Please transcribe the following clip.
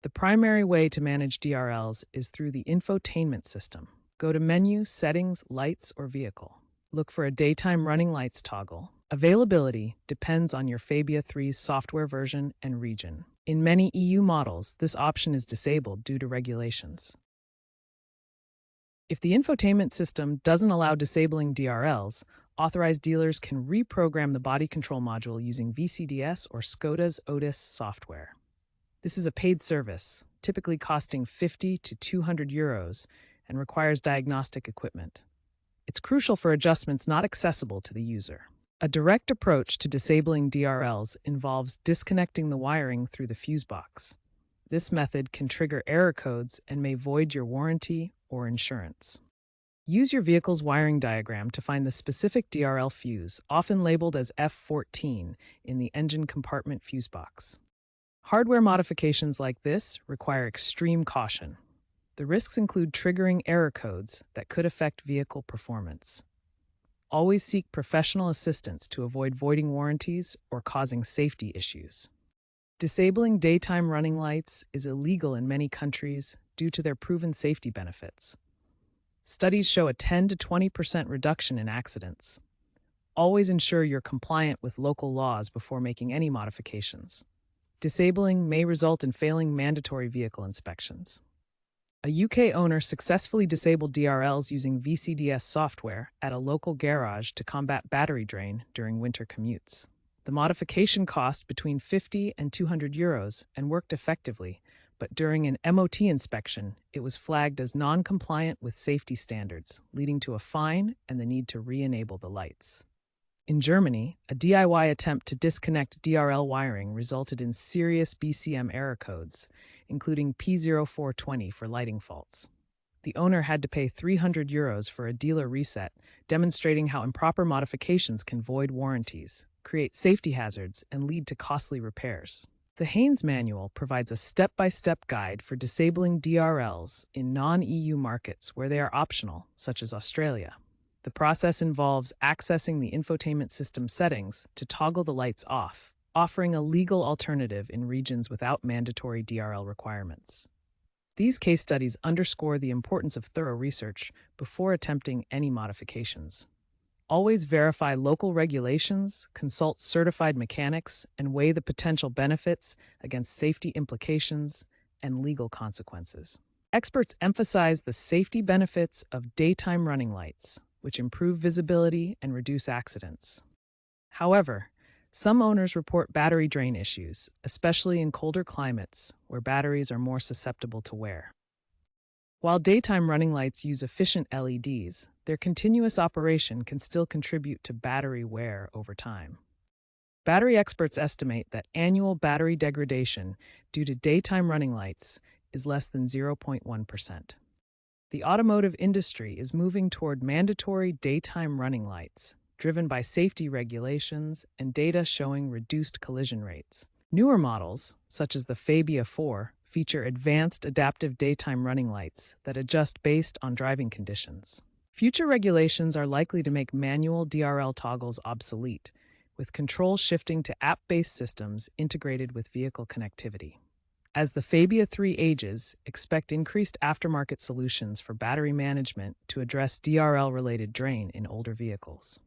The primary way to manage DRLs is through the infotainment system. Go to Menu, Settings, Lights, or Vehicle. Look for a daytime running lights toggle. Availability depends on your Fabia 3's software version and region. In many EU models, this option is disabled due to regulations. If the infotainment system doesn't allow disabling DRLs, authorized dealers can reprogram the body control module using VCDS or Skoda's Otis software. This is a paid service, typically costing 50 to 200 euros, and requires diagnostic equipment. It's crucial for adjustments not accessible to the user. A direct approach to disabling DRLs involves disconnecting the wiring through the fuse box. This method can trigger error codes and may void your warranty or insurance. Use your vehicle's wiring diagram to find the specific DRL fuse, often labeled as F14, in the engine compartment fuse box. Hardware modifications like this require extreme caution. The risks include triggering error codes that could affect vehicle performance. Always seek professional assistance to avoid voiding warranties or causing safety issues. Disabling daytime running lights is illegal in many countries due to their proven safety benefits. Studies show a 10 to 20% reduction in accidents. Always ensure you're compliant with local laws before making any modifications. Disabling may result in failing mandatory vehicle inspections. A UK owner successfully disabled DRLs using VCDS software at a local garage to combat battery drain during winter commutes. The modification cost between 50 and 200 euros and worked effectively, but during an MOT inspection, it was flagged as non-compliant with safety standards, leading to a fine and the need to re-enable the lights. In Germany, a DIY attempt to disconnect DRL wiring resulted in serious BCM error codes, including P0420 for lighting faults. The owner had to pay 300 euros for a dealer reset, demonstrating how improper modifications can void warranties, create safety hazards, and lead to costly repairs. The Haynes Manual provides a step-by-step guide for disabling DRLs in non-EU markets where they are optional, such as Australia. The process involves accessing the infotainment system settings to toggle the lights off, offering a legal alternative in regions without mandatory DRL requirements. These case studies underscore the importance of thorough research before attempting any modifications. Always verify local regulations, consult certified mechanics, and weigh the potential benefits against safety implications and legal consequences. Experts emphasize the safety benefits of daytime running lights, which improve visibility and reduce accidents. However, some owners report battery drain issues, especially in colder climates where batteries are more susceptible to wear. While daytime running lights use efficient LEDs, their continuous operation can still contribute to battery wear over time. Battery experts estimate that annual battery degradation due to daytime running lights is less than 0.1%. The automotive industry is moving toward mandatory daytime running lights, driven by safety regulations and data showing reduced collision rates. Newer models, such as the Fabia 4, feature advanced adaptive daytime running lights that adjust based on driving conditions. Future regulations are likely to make manual DRL toggles obsolete, with control shifting to app-based systems integrated with vehicle connectivity. As the Fabia 3 ages, expect increased aftermarket solutions for battery management to address DRL-related drain in older vehicles.